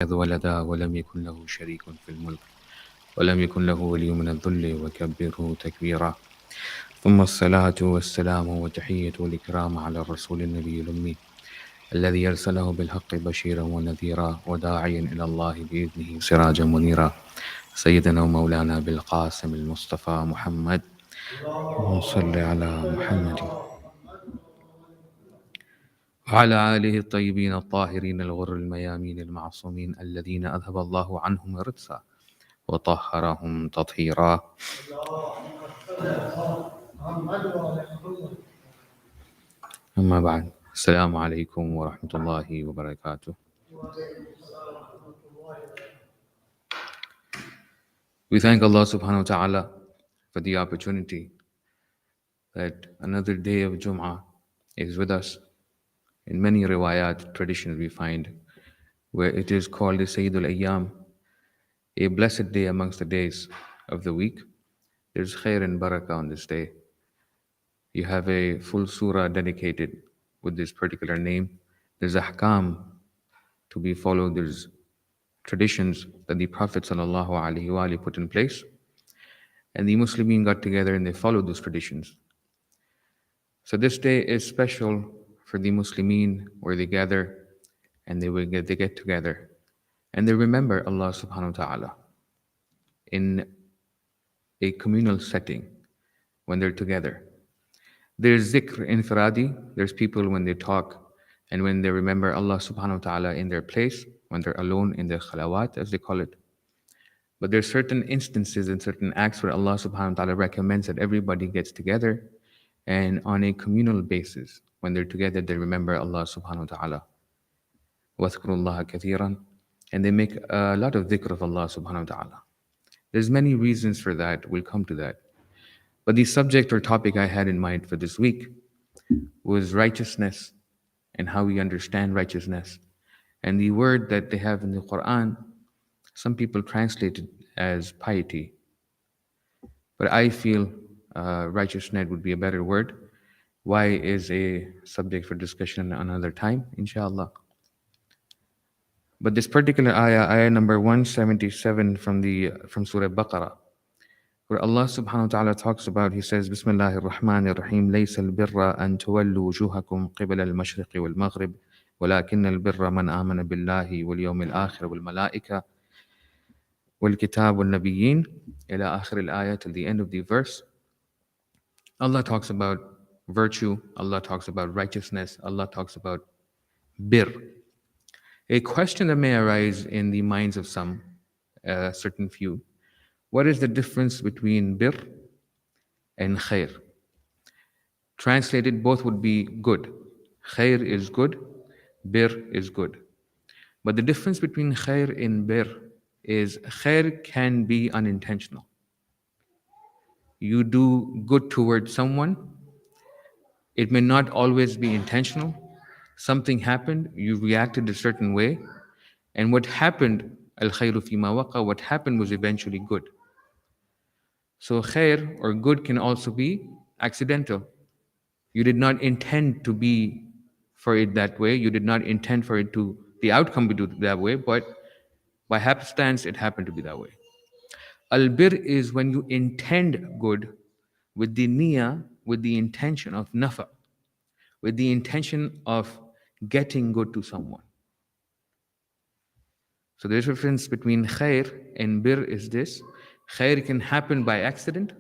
ولدا ولم يكن له شريك في الملك ولم يكن له ولي من الذل وكبره تكبيرا ثم الصلاة والسلام وتحية والإكرام على الرسول النبي الأمي الذي أرسله بالحق بشيرا ونذيرا وداعيا إلى الله بإذنه سراجا منيرا سيدنا ومولانا بالقاسم المصطفى محمد اللهم صل على محمد وعلى آله الطيبين الطاهرين الغر الميامين المعصومين الذين أذهب الله عنهم الرجس وطهرهم تطهيرا. أما بعد, Assalamu alaikum wa rahmatullahi wa barakatuh. We thank Allah subhanahu wa ta'ala for the opportunity that another day of Juma is with us. In many riwayat traditions we find where it is called the Sayyidul Ayyam, a blessed day amongst the days of the week. There's khair and barakah on this day. You have a full surah dedicated with this particular name. There's ahkam to be followed. There's traditions that the Prophet ﷺ put in place. And the Muslimin got together and they followed those traditions. So this day is special for the Muslimin, where they gather and they get together and they remember Allah subhanahu wa ta'ala in a communal setting when they're together. There's zikr infiradi, there's people when they talk and when they remember Allah subhanahu wa ta'ala in their place, when they're alone in their khalawat, as they call it. But there's certain instances and certain acts where Allah subhanahu wa ta'ala recommends that everybody gets together and on a communal basis, when they're together, they remember Allah subhanahu wa ta'ala. وَاذْكُرُوا اللَّهَ كَثِيرًا, and they make a lot of dhikr of Allah subhanahu wa ta'ala. There's many reasons for that, we'll come to that. But the subject or topic I had in mind for this week was righteousness and how we understand righteousness. And the word that they have in the Qur'an, some people translate it as piety. But I feel righteousness would be a better word. Why is a subject for discussion another time, inshallah. But this particular ayah number 177 from Surah Baqarah, where Allah subhanahu wa ta'ala talks about, He says, Bismillahir Rahmanir Rahim, لَيْسَ الْبِرَّ أَن تُوَلُّوا وُجُوهَكُمْ قِبَلَ الْمَشْرِقِ وَالْمَغْرِبِ وَلَكِنَّ الْبِرَّ مَنْ آمَنَ بِاللَّهِ وَالْيَوْمِ الْآخِرِ وَالْمَلَائِكَةِ وَالْكِتَابِ وَالنَّبِيِّينَ إلى آخر الآية, till the end of the verse. Allah talks about virtue, Allah talks about righteousness, Allah talks about bir. A question that may arise in the minds of some, certain few, what is the difference between bir and khair? Translated, both would be good. Khair is good, bir is good. But the difference between khair and bir is khair can be unintentional. You do good towards someone, it may not always be intentional. Something happened, you reacted a certain way, and what happened, al-khayru fima waqa, what happened was eventually good. So khair or good can also be accidental. You did not intend to be for it that way. You did not intend for it to, the outcome be that way, but by happenstance, it happened to be that way. Al-bir is when you intend good with the niyyah, with the intention of nafa, with the intention of getting good to someone. So the difference between khair and bir is this. Khair can happen by accident.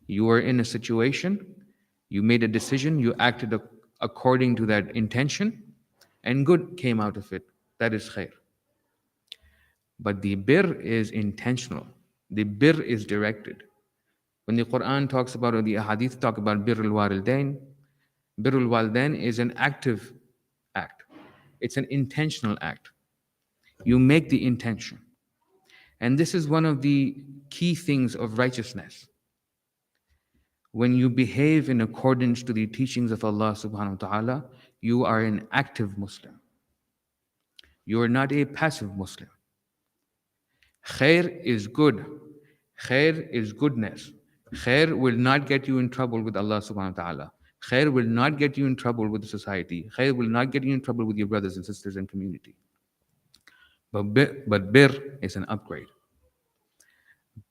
You were in a situation, you made a decision, you acted according to that intention, and good came out of it. That is khair. But the bir is intentional. The bir is directed. When the Qur'an talks about, or the ahadith talk about birrul walidain is an active act. It's an intentional act. You make the intention. And this is one of the key things of righteousness. When you behave in accordance to the teachings of Allah subhanahu wa ta'ala, you are an active Muslim. You are not a passive Muslim. Khair is good. Khair is goodness. Khair will not get you in trouble with Allah subhanahu wa ta'ala. Khair will not get you in trouble with the society. Khair will not get you in trouble with your brothers and sisters and community. But bir is an upgrade.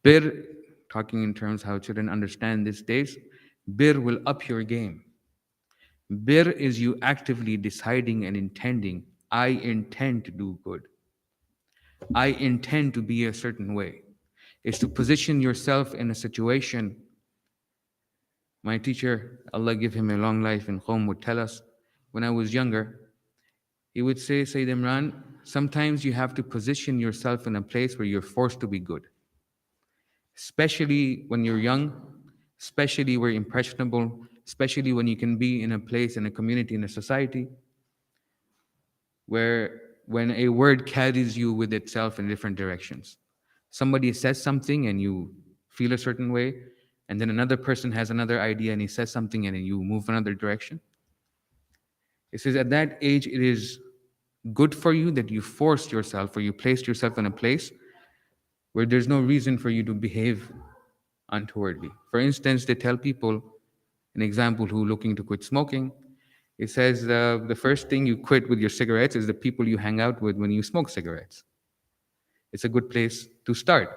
Bir, talking in terms how children understand these days, bir will up your game. Bir is you actively deciding and intending, I intend to do good. I intend to be a certain way. Is to position yourself in a situation. My teacher, Allah give him a long life in Qom, would tell us, when I was younger, he would say, Sayyid Imran, sometimes you have to position yourself in a place where you're forced to be good. Especially when you're young, especially where you're impressionable, especially when you can be in a place, in a community, in a society, where when a word carries you with itself in different directions. Somebody says something and you feel a certain way, and then another person has another idea and he says something and you move another direction. It says at that age, it is good for you that you forced yourself or you placed yourself in a place where there's no reason for you to behave untowardly. For instance, they tell people, an example who looking to quit smoking, it says the first thing you quit with your cigarettes is the people you hang out with when you smoke cigarettes. It's a good place to start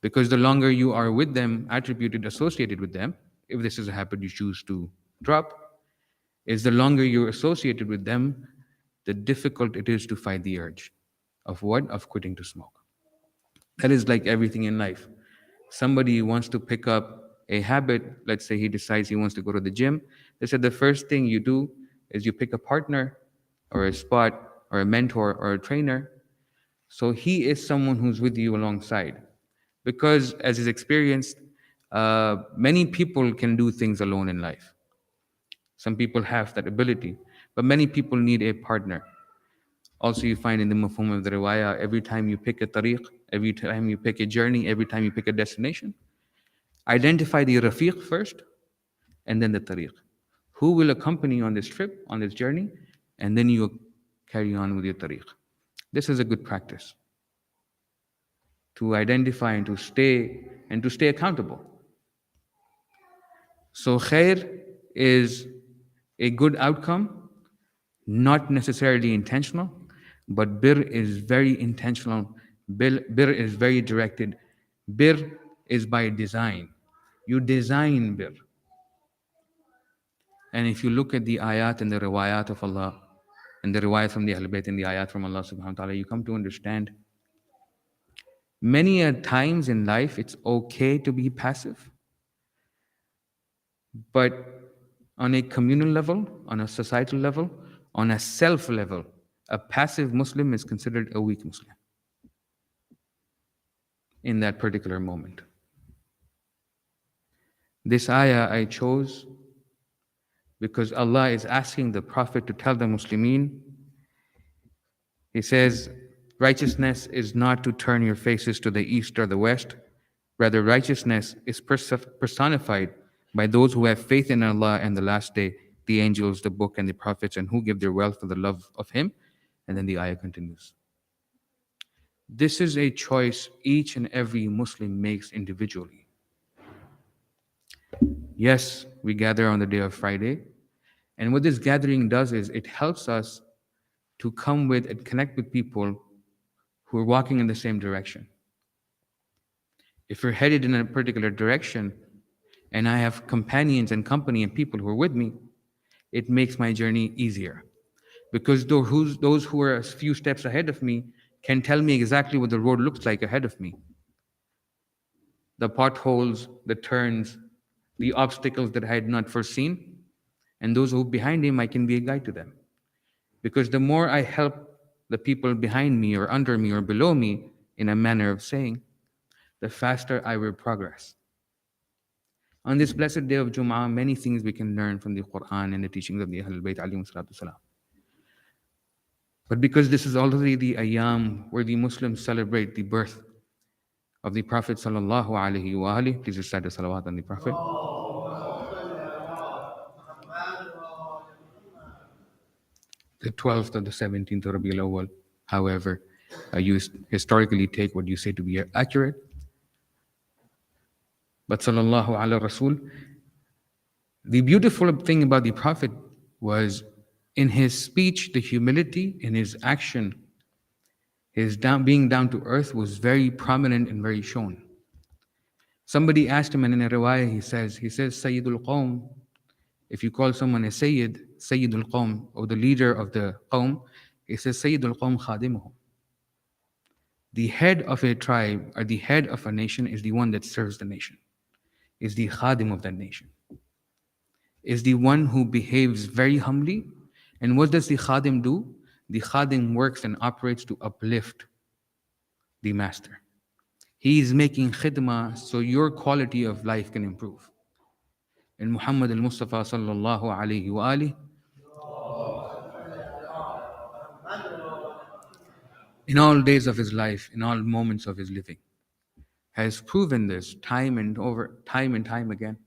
because the longer you are with them, attributed, associated with them, if this is a habit you choose to drop, is the longer you're associated with them, the difficult it is to fight the urge of what? Of quitting to smoke. That is like everything in life. Somebody wants to pick up a habit, let's say he decides he wants to go to the gym. They said the first thing you do is you pick a partner or a spot or a mentor or a trainer. So he is someone who's with you alongside. Because as is experienced, many people can do things alone in life. Some people have that ability, but many people need a partner. Also, you find in the mafhum of the riwayah, every time you pick a tariq, every time you pick a journey, every time you pick a destination, identify the rafiq first, and then the tariq. Who will accompany you on this trip, on this journey, and then you carry on with your tariq. This is a good practice to identify and to stay accountable. So khair is a good outcome, not necessarily intentional, but bir is very intentional. Bir is very directed. Bir is by design. You design bir. And if you look at the ayat and the riwayat of Allah, and the riwayat from the Ahl Bayt and the ayat from Allah subhanahu wa ta'ala, you come to understand many a times in life it's okay to be passive. But on a communal level, on a societal level, on a self level, a passive Muslim is considered a weak Muslim in that particular moment. This ayah I chose because Allah is asking the Prophet to tell the Muslimin, He says, righteousness is not to turn your faces to the east or the west. Rather, righteousness is personified by those who have faith in Allah and the last day, the angels, the book, and the prophets, and who give their wealth for the love of Him. And then the ayah continues. This is a choice each and every Muslim makes individually. Yes, we gather on the day of Friday. And what this gathering does is it helps us to come with and connect with people who are walking in the same direction. If we're headed in a particular direction and I have companions and company and people who are with me, it makes my journey easier. Because those who are a few steps ahead of me can tell me exactly what the road looks like ahead of me. The potholes, the turns, the obstacles that I had not foreseen, and those who are behind him, I can be a guide to them. Because the more I help the people behind me or under me or below me, in a manner of saying, the faster I will progress. On this blessed day of Jum'ah, many things we can learn from the Qur'an and the teachings of the Ahlul Bayt alayhim salatu salam. But because this is already the ayyam where the Muslims celebrate the birth of the Prophet sallallahu alaihi wa alihi, please recite the salawat on the Prophet. The 12th or the 17th of Rabiul Awwal, however, you historically take what you say to be accurate. But sallallahu ala Rasul, the beautiful thing about the Prophet was in his speech, the humility, in his action, His being down to earth was very prominent and very shown. Somebody asked him, and in a riwayah he says, Sayyidul Qawm. If you call someone a Sayyid, Sayyidul Qawm, or the leader of the Qawm, he says, Sayyidul Qawm khadimuhum. The head of a tribe or the head of a nation is the one that serves the nation, is the khadim of that nation, is the one who behaves very humbly. And what does the khadim do? The khadim works and operates to uplift the master. He is making khidmah so your quality of life can improve. And Muhammad al-Mustafa sallallahu alayhi wa alihi, in all days of his life, in all moments of his living, has proven this time and time again.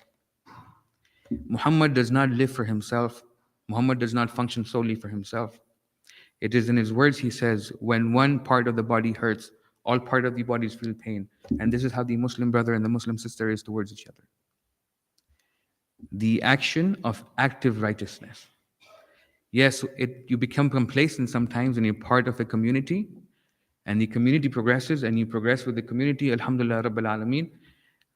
Muhammad does not live for himself. Muhammad does not function solely for himself. It is in his words he says, when one part of the body hurts, all part of the bodies feel pain. And this is how the Muslim brother and the Muslim sister is towards each other. The action of active righteousness. Yes, you become complacent sometimes when you're part of a community, and the community progresses and you progress with the community. Alhamdulillah Rabbil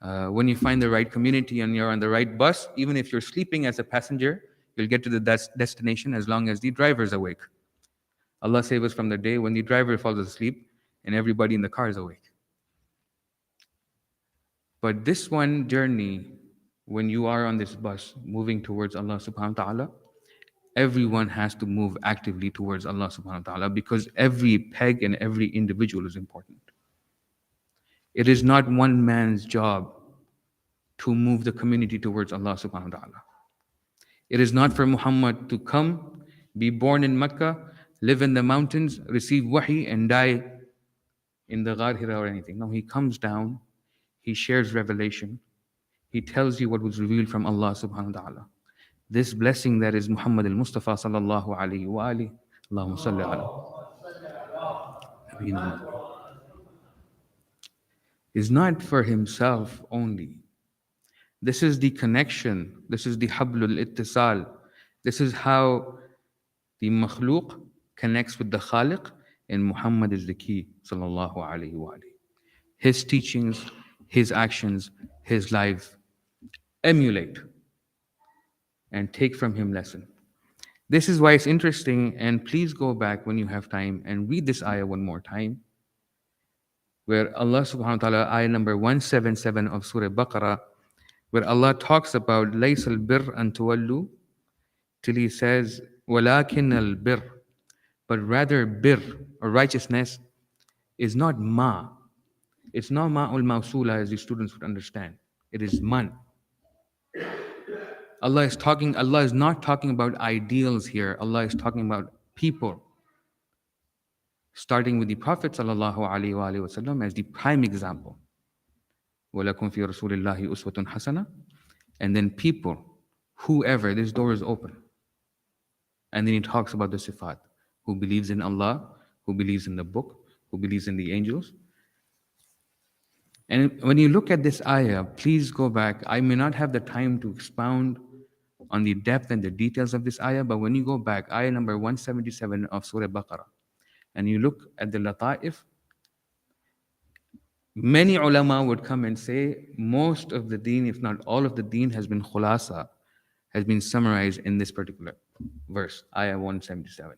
Alameen. When you find the right community and you're on the right bus, even if you're sleeping as a passenger, you'll get to the destination as long as the driver is awake. Allah save us from the day when the driver falls asleep and everybody in the car is awake. But this one journey, when you are on this bus moving towards Allah subhanahu wa ta'ala, everyone has to move actively towards Allah subhanahu wa ta'ala, because every peg and every individual is important. It is not one man's job to move the community towards Allah subhanahu wa ta'ala. It is not for Muhammad to come, be born in Mecca, live in the mountains, receive wahi and die in the Ghar Hira or anything. No, he comes down, he shares revelation, he tells you what was revealed from Allah subhanahu wa ta'ala. This blessing that is Muhammad al-Mustafa sallallahu alayhi wa alihi, Allahumma salli ala Nabiyyina Muhammad, is not for himself only. This is the connection, this is the hablul ittisal. This is how the makhluk connects with the khaliq, and Muhammad is the key sallallahu alayhi wa alihi. His teachings, his actions, his life emulate and take from him lesson. This is why it's interesting, and please go back when you have time and read this ayah one more time, where Allah subhanahu wa ta'ala, ayah number 177 of Surah Baqarah, where Allah talks about لَيْسَ الْبِرْ أَن تُوَلُّوا, till he says وَلَكِنَّ الْبِرْ, but rather bir, or righteousness, is not ma. It's not ma'ul mawsula as the students would understand. It is man. Allah is not talking about ideals here. Allah is talking about people. Starting with the Prophet sallallahu alaihi wasallam as the prime example. وَلَكُمْ فِي رَسُولِ اللَّهِ أُسْوَةٌ حَسَنَةٌ. And then people, whoever, this door is open. And then he talks about the sifat, who believes in Allah, who believes in the book, who believes in the angels. And when you look at this ayah, please go back. I may not have the time to expound on the depth and the details of this ayah, but when you go back, ayah number 177 of Surah Baqarah, and you look at the lata'if, many ulama would come and say most of the deen, if not all of the deen, has been khulasa, has been summarized in this particular verse, ayah 177.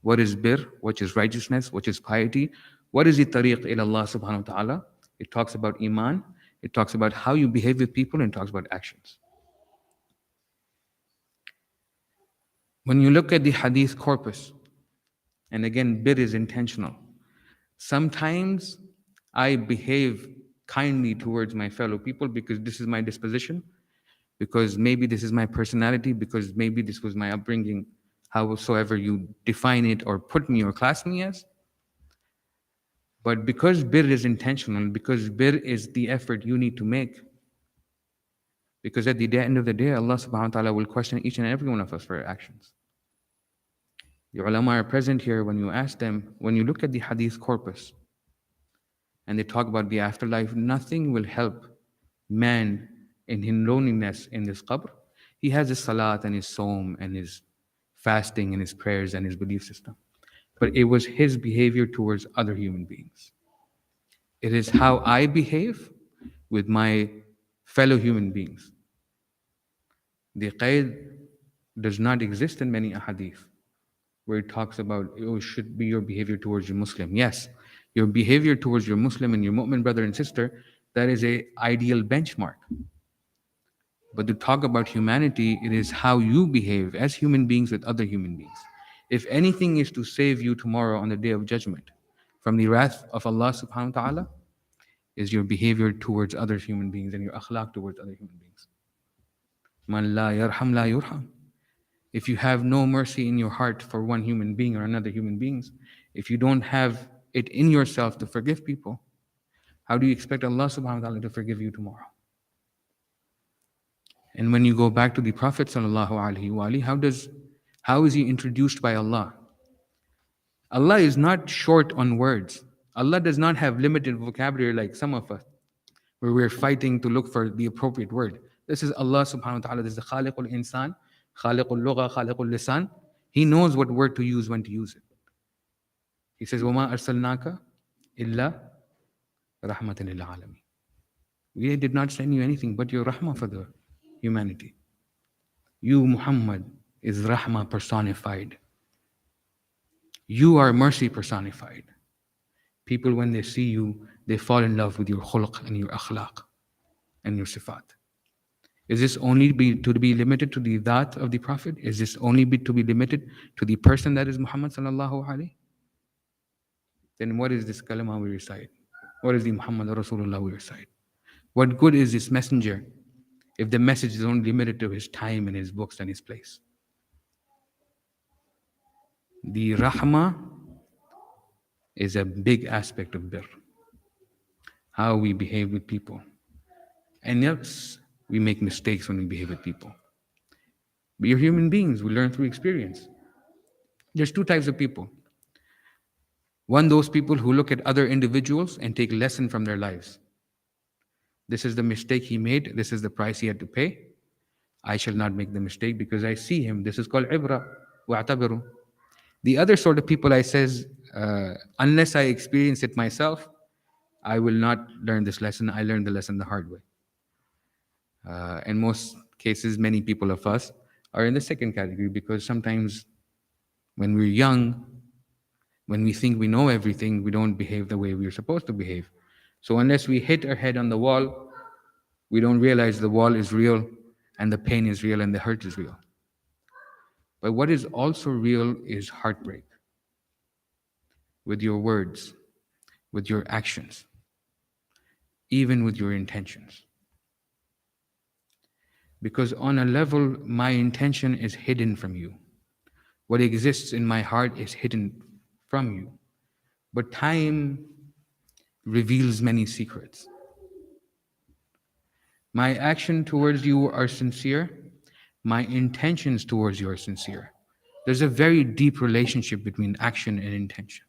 What is bir? What is righteousness? What is piety? What is the tariq ila Allah subhanahu wa ta'ala? It talks about iman, it talks about how you behave with people, and it talks about actions. When you look at the hadith corpus, and again, bir is intentional. Sometimes I behave kindly towards my fellow people because this is my disposition, because maybe this is my personality, because maybe this was my upbringing, howsoever you define it or put me or class me as. But because bir is intentional, because bir is the effort you need to make, because at the end of the day, Allah subhanahu wa ta'ala will question each and every one of us for our actions. The ulama are present here. When you ask them, when you look at the hadith corpus, and they talk about the afterlife, nothing will help man in his loneliness in this qabr. He has his salat and his saum and his fasting and his prayers and his belief system. but it was his behavior towards other human beings. It is how I behave with my fellow human beings. The qaid does not exist in many ahadith where it talks about it should be your behavior towards your Muslim. Yes, your behavior towards your Muslim and your mu'min brother and sister, that is a ideal benchmark. But to talk about humanity, it is how you behave as human beings with other human beings. If anything is to save you tomorrow on the day of judgment from the wrath of Allah subhanahu wa ta'ala, is your behavior towards other human beings and your akhlaq towards other human beings. Man la yarham la yurham. If you have no mercy in your heart for one human being or another human beings, if you don't have it in yourself to forgive people, how do you expect Allah subhanahu wa ta'ala to forgive you tomorrow? And when you go back to the Prophet sallallahu alaihi wasallam, how is he introduced by Allah? Allah is not short on words. Allah does not have limited vocabulary like some of us, where we're fighting to look for the appropriate word. This is Allah subhanahu wa ta'ala. This is the Khaliqul Insan, Khaliqul Lugha, Khaliqul Lisan. He knows what word to use, when to use it. He says, وَمَا أَرْسَلْنَاكَ إِلَّا رَحْمَةً لِلْعَالَمِينَ. We did not send you anything but your rahmah for the humanity. You, Muhammad, is rahmah personified. You are mercy personified. People, when they see you, they fall in love with your khuluq and your akhlaq and your sifat. Is this only to be limited to the that of the Prophet? Is this only to be limited to the person that is Muhammad sallallahu alaihi? Then what is this kalima we recite? What is the Muhammad Rasulullah we recite? What good is this messenger if the message is only limited to his time and his books and his place? The rahmah is a big aspect of birr. How we behave with people. And yes, we make mistakes when we behave with people. We are human beings. We learn through experience. There's two types of people. One, those people who look at other individuals and take lesson from their lives. This is the mistake he made. This is the price he had to pay. I shall not make the mistake because I see him. This is called ibra wa'tabiru. The other sort of people, I says, unless I experience it myself, I will not learn this lesson. I learned the lesson the hard way. In most cases, many people of us are in the second category because sometimes when we're young, when we think we know everything, we don't behave the way we're supposed to behave. So unless we hit our head on the wall, we don't realize the wall is real and the pain is real and the hurt is real. But what is also real is heartbreak with your words, with your actions, even with your intentions. Because on a level, my intention is hidden from you. What exists in my heart is hidden from you. But time reveals many secrets. My action towards you are sincere. My intentions towards you are sincere. There's a very deep relationship between action and intention.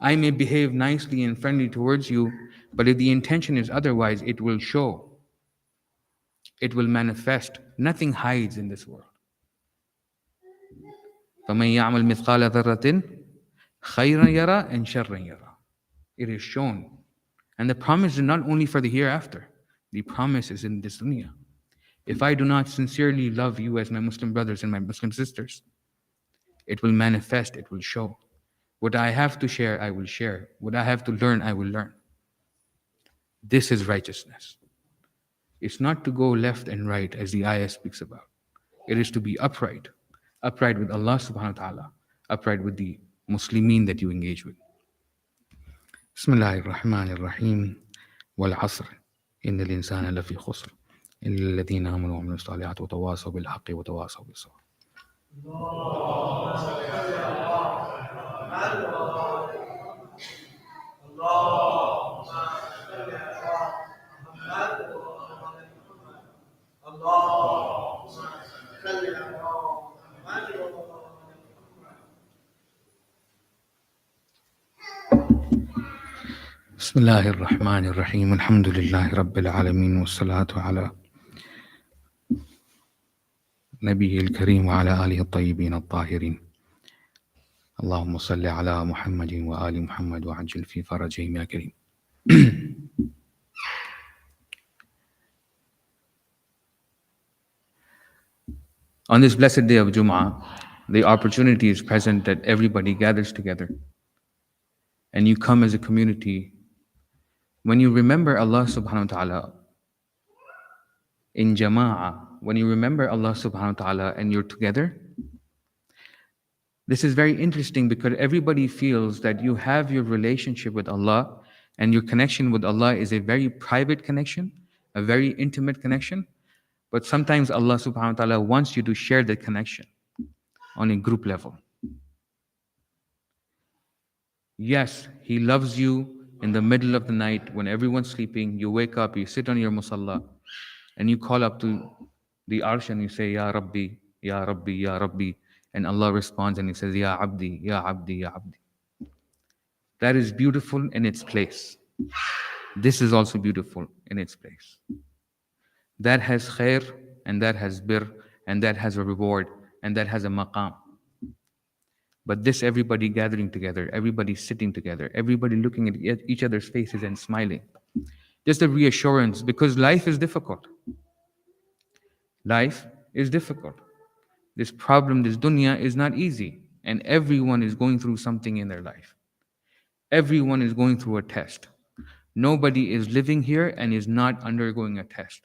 I may behave nicely and friendly towards you, but if the intention is otherwise, it will show. It will manifest. Nothing hides in this world. فَمَنْ يَعْمَلْ مِثْقَالَ ذَرَّةٍ خَيْرًا يَرَى and شَرًّا يَرَى. It is shown. And the promise is not only for the hereafter. The promise is in this dunya. If I do not sincerely love you as my Muslim brothers and my Muslim sisters, it will manifest, it will show. What I have to share, I will share. What I have to learn, I will learn. This is righteousness. It's not to go left and right as the ayah speaks about. It is to be upright. Upright with Allah subhanahu wa ta'ala. Upright with the Muslimin that you engage with. Bismillahir Rahmanir Rahim. Wal Asr. Innal insana lafi khusr. Illa alladhina amanu wa amilus salihati wa tawasaw bil haqqi wa tawasaw bis sabr. بسم الله الرحمن الرحيم الحمد لله رب العالمين والصلاة على نبيه الكريم وعلى آله الطيبين الطاهرين اللهم صل على محمد وآل محمد وعجل في فرجهم يا كريم. On this blessed day of Jum'ah, the opportunity is present that everybody gathers together and you come as a community. When you remember Allah subhanahu wa ta'ala in jama'ah, when you remember Allah subhanahu wa ta'ala and you're together, this is very interesting because everybody feels that you have your relationship with Allah and your connection with Allah is a very private connection, a very intimate connection. But sometimes Allah subhanahu wa ta'ala wants you to share that connection on a group level. Yes, He loves you in the middle of the night when everyone's sleeping. You wake up, you sit on your musalla, and you call up to the arsh and you say, Ya Rabbi, Ya Rabbi, Ya Rabbi. And Allah responds and He says, Ya Abdi, Ya Abdi, Ya Abdi. That is beautiful in its place. This is also beautiful in its place. That has khair, and that has bir, and that has a reward, and that has a maqam. But this, everybody gathering together, everybody sitting together, everybody looking at each other's faces and smiling. Just a reassurance, because life is difficult. Life is difficult. This problem, this dunya is not easy. And everyone is going through something in their life. Everyone is going through a test. Nobody is living here and is not undergoing a test.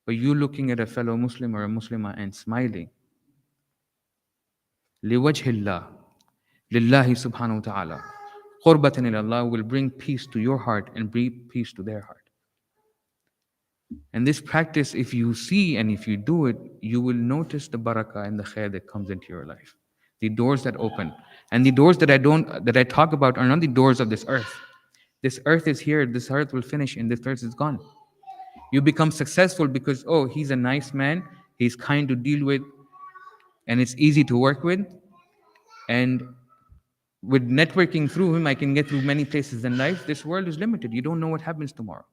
But you looking at a fellow Muslim or a Muslimah and smiling. Liwajhillah, lillahi subhanahu wa ta'ala. Qurbatan ilallah will bring peace to your heart and bring peace to their heart. And this practice, if you see and if you do it, you will notice the barakah and the khair that comes into your life. The doors that open. And the doors that I talk about are not the doors of this earth. This earth is here, this earth will finish, and this earth is gone. You become successful because, oh, he's a nice man, he's kind to deal with, and it's easy to work with. And with networking through him, I can get through many places in life. This world is limited. You don't know what happens tomorrow.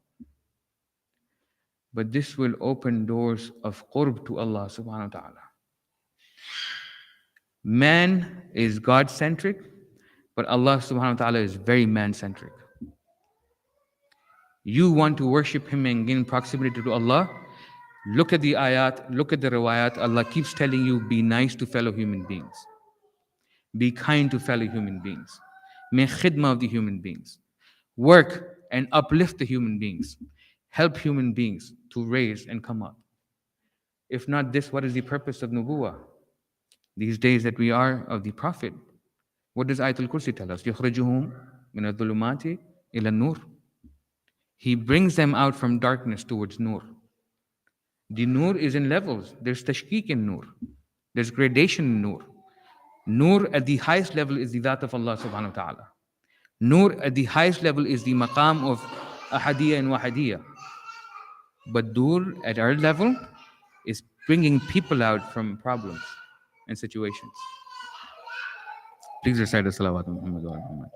But this will open doors of qurb to Allah subhanahu wa ta'ala. Man is God-centric, but Allah subhanahu wa ta'ala is very man-centric. You want to worship Him and gain proximity to Allah, look at the ayat, look at the riwayat. Allah keeps telling you, be nice to fellow human beings. Be kind to fellow human beings. Make khidmah of the human beings. Work and uplift the human beings. Help human beings to raise and come up. If not this, what is the purpose of nubuwah? These days that we are of the Prophet, what does Ayatul Kursi tell us? يُخْرِجُهُمْ مِنَ الظُّلُمَاتِ إِلَى النُّورِ. He brings them out from darkness towards nur. The nur is in levels. There's tashkik in nur. There's gradation in nur. Nur at the highest level is the dhat of Allah subhanahu wa ta'ala. Nur at the highest level is the maqam of ahadiyya and wahadiyya. But nur at our level is bringing people out from problems and situations. Please recite the salawat on Muhammad wa Muhammad.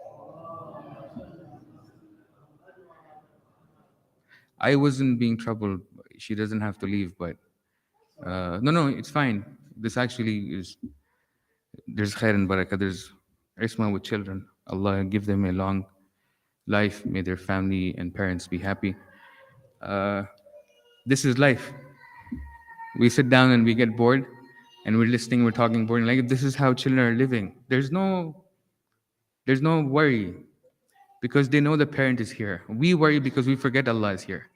I wasn't being troubled. She doesn't have to leave, but no, it's fine. This actually is, there's khair and barakah. There's isma with children. Allah give them a long life. May their family and parents be happy. This is life. We sit down and we get bored and we're listening, we're talking boring. Like, this is how children are living. There's no worry because they know the parent is here. We worry because we forget Allah is here.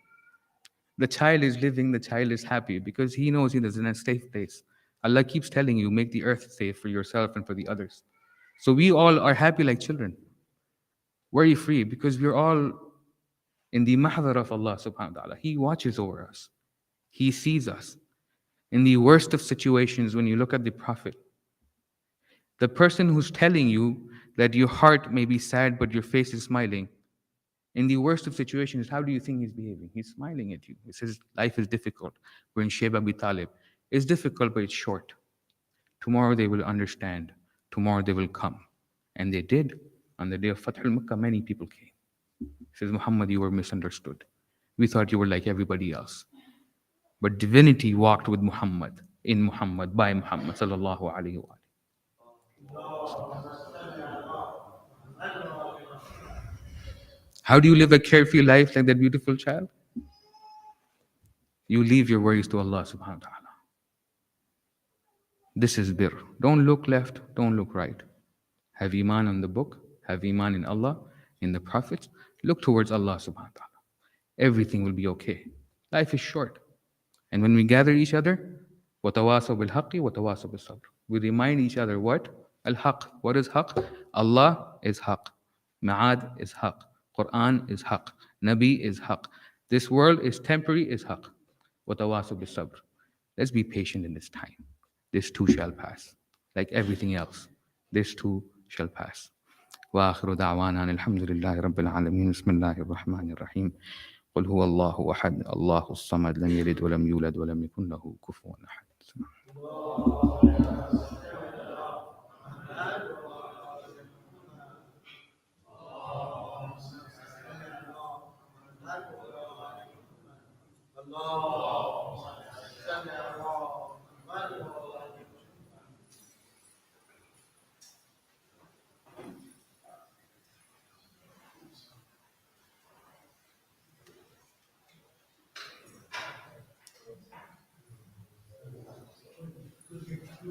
The child is living, the child is happy because he knows he is in a safe place. Allah keeps telling you, make the earth safe for yourself and for the others. So we all are happy like children. Worry free because we're all in the mahdar of Allah subhanahu wa ta'ala. He watches over us. He sees us. In the worst of situations, when you look at the Prophet, the person who's telling you that your heart may be sad but your face is smiling, in the worst of situations, how do you think he's behaving? He's smiling at you. He says, life is difficult. We're in Shayb Abi Talib. It's difficult, but it's short. Tomorrow they will understand. Tomorrow they will come. And they did. On the day of Fath al-Makkah, many people came. He says, Muhammad, you were misunderstood. We thought you were like everybody else. But divinity walked with Muhammad, in Muhammad, by Muhammad, sallallahu alayhi wa sallam. How do you live a carefree life like that beautiful child? You leave your worries to Allah subhanahu wa ta'ala. This is birr. Don't look left, don't look right. Have iman on the book, have iman in Allah, in the prophets. Look towards Allah subhanahu wa ta'ala. Everything will be okay. Life is short. And when we gather each other, وَتَوَاصَوْا بِالْحَقِّ وَتَوَاصَوْا بِالصَّبْرِ. We remind each other what? Al-Haq. What is Haq? Allah is Haq. Ma'ad is Haq. Qur'an is Haq. Nabi is Haq. This world is temporary, is Haq. وَتَوَاصَوْا بِالصَّبْرِ. Let's be patient in this time. This too shall pass. Like everything else, this too shall pass. وآخر دعوانا الحمد لله رب العالمين بسم الله الرحمن الرحيم قل هو الله أحد الله الصمد لم يلد ولم يولد ولم يكن له كفوا أحد. Allah